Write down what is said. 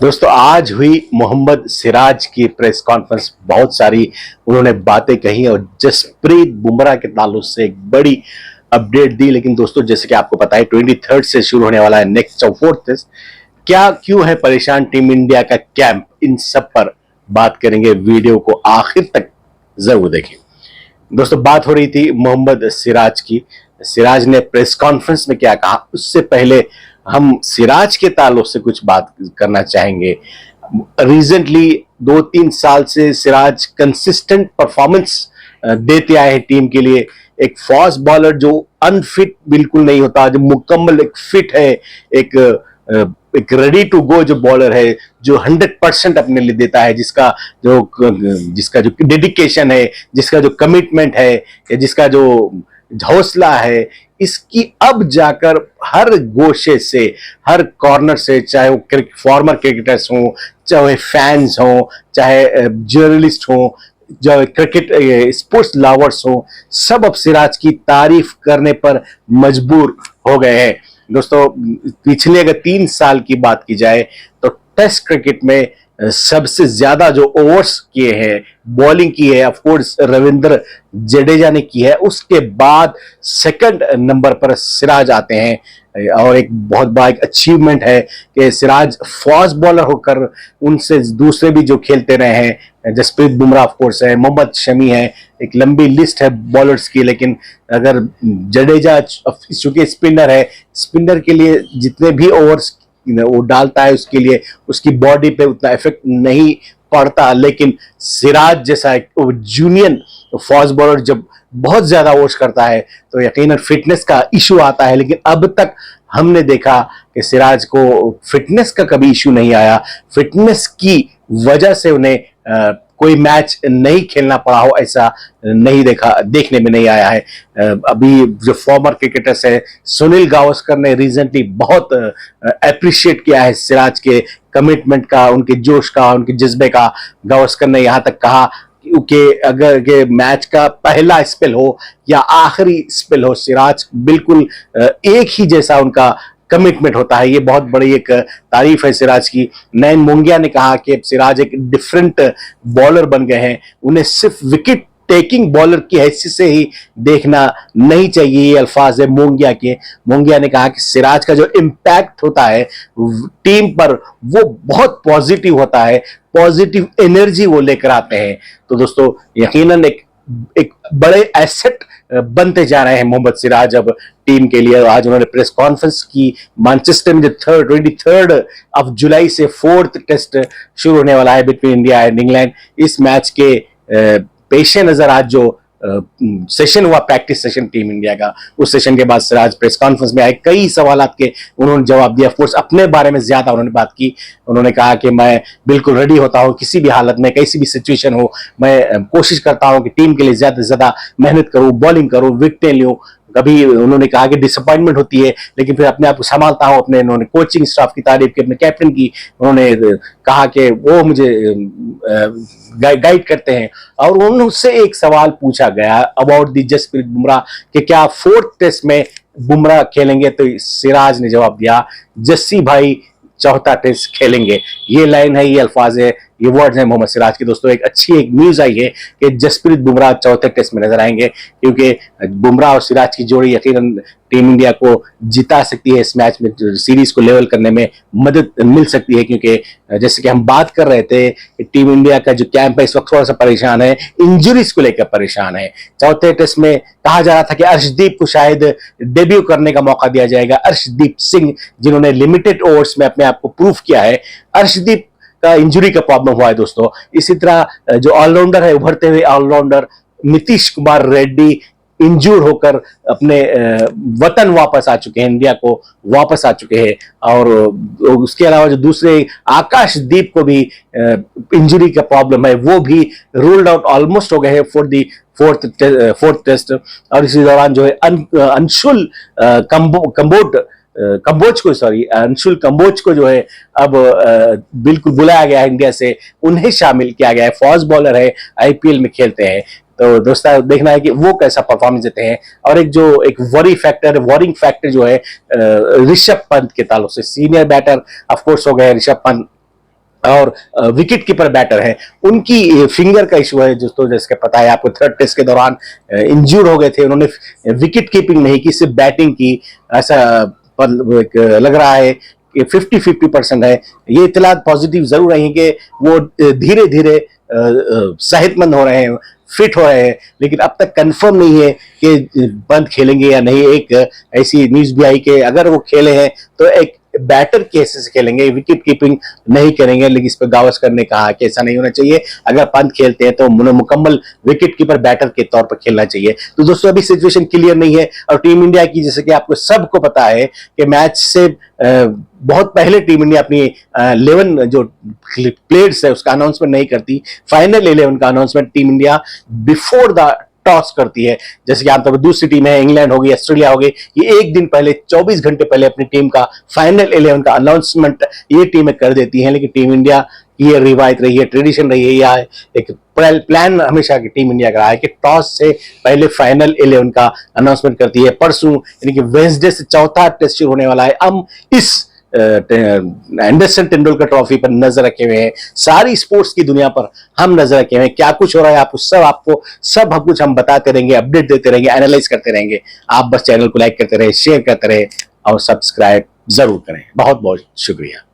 दोस्तों आज हुई मोहम्मद सिराज की प्रेस कॉन्फ्रेंस। बहुत सारी उन्होंने बातें कही और जसप्रीत बुमराह के ताल्लुक से एक बड़ी अपडेट दी। लेकिन दोस्तों जैसे कि आपको पता है 23 से शुरू होने वाला है नेक्स्ट 4th। क्या क्यों है परेशान टीम इंडिया का कैंप, इन सब पर बात करेंगे। वीडियो को आखिर तक जरूर देखें। दोस्तों बात हो रही थी मोहम्मद सिराज की। सिराज ने प्रेस कॉन्फ्रेंस में क्या कहा, उससे पहले हम सिराज के ताल्लुक से कुछ बात करना चाहेंगे। रिसेंटली 2-3 साल से सिराज कंसिस्टेंट परफॉर्मेंस देते आए हैं टीम के लिए। एक फास्ट बॉलर जो अनफिट बिल्कुल नहीं होता, जो मुकम्मल एक फिट है, एक एक रेडी टू गो जो बॉलर है, जो 100% अपने लिए देता है, जिसका जो डेडिकेशन है, जिसका जो कमिटमेंट है, या जिसका जो हौसला है, इसकी अब जाकर हर गोशे से, हर कॉर्नर से, चाहे वो फॉर्मर क्रिकेटर्स हों, चाहे फैंस हों, चाहे जर्नलिस्ट हों, जो क्रिकेट स्पोर्ट्स लवर्स हों, सब अब सिराज की तारीफ करने पर मजबूर हो गए हैं। दोस्तों पिछले अगर 3 साल की बात की जाए तो टेस्ट क्रिकेट में सबसे ज्यादा जो ओवर्स किए हैं, बॉलिंग की है, ऑफकोर्स रविंद्र जडेजा ने की है। उसके बाद सेकंड नंबर पर सिराज आते हैं। और एक बहुत बड़ा एक अचीवमेंट है कि सिराज फास्ट बॉलर होकर उनसे दूसरे भी जो खेलते रहे हैं, जसप्रीत बुमराह ऑफकोर्स है, मोहम्मद शमी है, एक लंबी लिस्ट है बॉलर्स की। लेकिन अगर जडेजा चूंकि स्पिनर है, स्पिनर के लिए जितने भी ओवर्स वो डालता है उसके लिए उसकी बॉडी पे उतना इफेक्ट नहीं पड़ता। लेकिन सिराज जैसा एक जूनियर फास्ट बॉलर जब बहुत ज्यादा ओवर्स करता है तो यकीनन फिटनेस का इशू आता है। लेकिन अब तक हमने देखा कि सिराज को फिटनेस का कभी इशू नहीं आया। फिटनेस की वजह से उन्हें कोई मैच नहीं खेलना पड़ा हो, ऐसा नहीं देखने में नहीं आया है। अभी जो फॉर्मर क्रिकेटर्स है, सुनील गावस्कर ने रिसेंटली बहुत अप्रिशिएट किया है सिराज के कमिटमेंट का, उनके जोश का, उनके जज्बे का। गावस्कर ने यहां तक कहा कि अगर के मैच का पहला स्पेल हो या आखिरी स्पेल हो, सिराज बिल्कुल एक ही जैसा उनका कमिटमेंट होता है। ये बहुत बड़ी एक तारीफ है सिराज की। नयन मोंगिया ने कहा कि सिराज एक डिफरेंट बॉलर बन गए हैं, उन्हें सिर्फ विकेट टेकिंग बॉलर की हैसियत से ही देखना नहीं चाहिए। ये अल्फाज है मोंगिया के। मोंगिया ने कहा कि सिराज का जो इम्पैक्ट होता है टीम पर वो बहुत पॉजिटिव होता है, पॉजिटिव एनर्जी वो लेकर आते हैं। तो दोस्तों यकीनन एक बड़े एसेट बनते जा रहे हैं मोहम्मद सिराज अब टीम के लिए। आज उन्होंने प्रेस कॉन्फ्रेंस की मैनचेस्टर में, जो 23 जुलाई से 4th टेस्ट शुरू होने वाला है बिटवीन इंडिया एंड इंग्लैंड। इस मैच के पेश नजर आज जो सेशन हुआ, प्रैक्टिस सेशन टीम इंडिया का, उस सेशन के बाद सिराज प्रेस कॉन्फ्रेंस में आए। कई सवालात के उन्होंने जवाब दिया। ऑफकोर्स अपने बारे में ज्यादा उन्होंने बात की। उन्होंने कहा कि मैं बिल्कुल रेडी होता हूं किसी भी हालत में, कैसी भी सिचुएशन हो, मैं कोशिश करता हूं कि टीम के लिए ज्यादा से ज्यादा मेहनत करूं, बॉलिंग करूं, विकेटें लूं। कभी उन्होंने कहा कि डिसअपॉइंटमेंट होती है लेकिन फिर अपने आप को संभालता हूं। अपने उन्होंने कोचिंग स्टाफ की तारीफ की, अपने कैप्टन की उन्होंने कहा कि वो मुझे गाइड करते हैं। और उनसे एक सवाल पूछा गया अबाउट दी जसप्रीत बुमराह कि क्या 4th टेस्ट में बुमराह खेलेंगे, तो सिराज ने जवाब दिया जस्सी भाई 4था टेस्ट खेलेंगे। ये लाइन है, ये अल्फाज है, ये वर्ड है मोहम्मद सिराज की। दोस्तों एक अच्छी एक न्यूज आई है कि जसप्रीत बुमराह 4थे टेस्ट में नजर आएंगे, क्योंकि बुमराह और सिराज की जोड़ी यकीनन टीम इंडिया को जिता सकती है। इस मैच में सीरीज को लेवल करने में मदद मिल सकती है, क्योंकि जैसे कि हम बात कर रहे थे कि टीम इंडिया का जो कैंप है इस वक्त थोड़ा सा परेशान है, इंजरीज को लेकर परेशान है। 4थे टेस्ट में कहा जा रहा था कि अर्शदीप को शायद डेब्यू करने का मौका दिया जाएगा। अर्शदीप सिंह जिन्होंने लिमिटेड ओवर्स में अपने आप को प्रूव किया है, अर्शदीप का इंजरी का प्रॉब्लम हुआ है दोस्तों। इसी तरह जो ऑलराउंडर है, उभरते हुए ऑलराउंडर नीतीश कुमार रेड्डी इंजूर होकर अपने वतन वापस आ चुके हैं, इंडिया को वापस आ चुके हैं। और उसके अलावा जो दूसरे आकाशदीप को भी इंजरी का प्रॉब्लम है, वो भी रूल्ड आउट ऑलमोस्ट हो गए हैं फॉर दी फोर्थ टेस्ट। और इसी दौरान जो है अंशुल अंशुल कंबोज को जो है अब बिल्कुल बुलाया गया है इंडिया से, उन्हें शामिल किया गया है। फास्ट बॉलर है, आईपीएल में खेलते हैं। तो दोस्तों देखना है कि वो कैसा परफॉर्मेंस देते हैं। और एक वॉरिंग फैक्टर जो है ऋषभ पंत के ताल्लुक से, सीनियर बैटर ऑफ कोर्स हो गए ऋषभ पंत, और विकेट कीपर बैटर है, उनकी फिंगर का इशू है दोस्तों, जैसे पता है आपको, थर्ड टेस्ट के दौरान इंज्यूर हो गए थे, उन्होंने विकेट कीपिंग नहीं की, सिर्फ बैटिंग की, ऐसा लग रहा है कि 50-50% है। ये इतला पॉजिटिव जरूर रही कि वो धीरे धीरे सेहतमंद हो रहे हैं, फिट हो रहे हैं, लेकिन अब तक कंफर्म नहीं है कि बंद खेलेंगे या नहीं। एक ऐसी न्यूज भी आई कि अगर वो खेले हैं तो एक बैटर के हिस्से से खेलेंगे, विकेट कीपिंग नहीं करेंगे, लेकिन इस पर गावस्कर ने कहा कि ऐसा नहीं होना चाहिए, अगर पंत खेलते हैं तो मुकम्मल विकेट कीपर बैटर के तौर पर खेलना चाहिए। तो दोस्तों अभी सिचुएशन क्लियर नहीं है, और टीम इंडिया की, जैसे कि आपको सबको पता है कि मैच से बहुत पहले टीम इंडिया अपनी 11 जो प्लेयर्स है उसका अनाउंसमेंट नहीं करती। फाइनल 11 का announcement team India before the toss करती है। जैसे कि आमतौर पर दूसरी टीम है, इंग्लैंड होगी, ऑस्ट्रेलिया होगी, ये एक दिन पहले 24 घंटे पहले अपनी टीम का फाइनल 11 का अनाउंसमेंट ये टीमें कर देती हैं। लेकिन टीम इंडिया की ये रिवायत रही है, ट्रेडिशन रही है, या एक प्लान हमेशा की टीम इंडिया का रहा है कि टॉस से पहले फाइनल 11 का अनाउंसमेंट करती है। परसों यानी कि वेडनेसडे से चौथा टेस्ट शुरू होने वाला है। हम इस एंडरसन तेंदुलकर ट्रॉफी पर नजर रखे हुए हैं, सारी स्पोर्ट्स की दुनिया पर हम नजर रखे हुए हैं, क्या कुछ हो रहा है आपको सब कुछ हम बताते रहेंगे, अपडेट देते रहेंगे, एनालाइज करते रहेंगे। आप बस चैनल को लाइक करते रहे, शेयर करते रहे और सब्सक्राइब जरूर करें। बहुत बहुत शुक्रिया।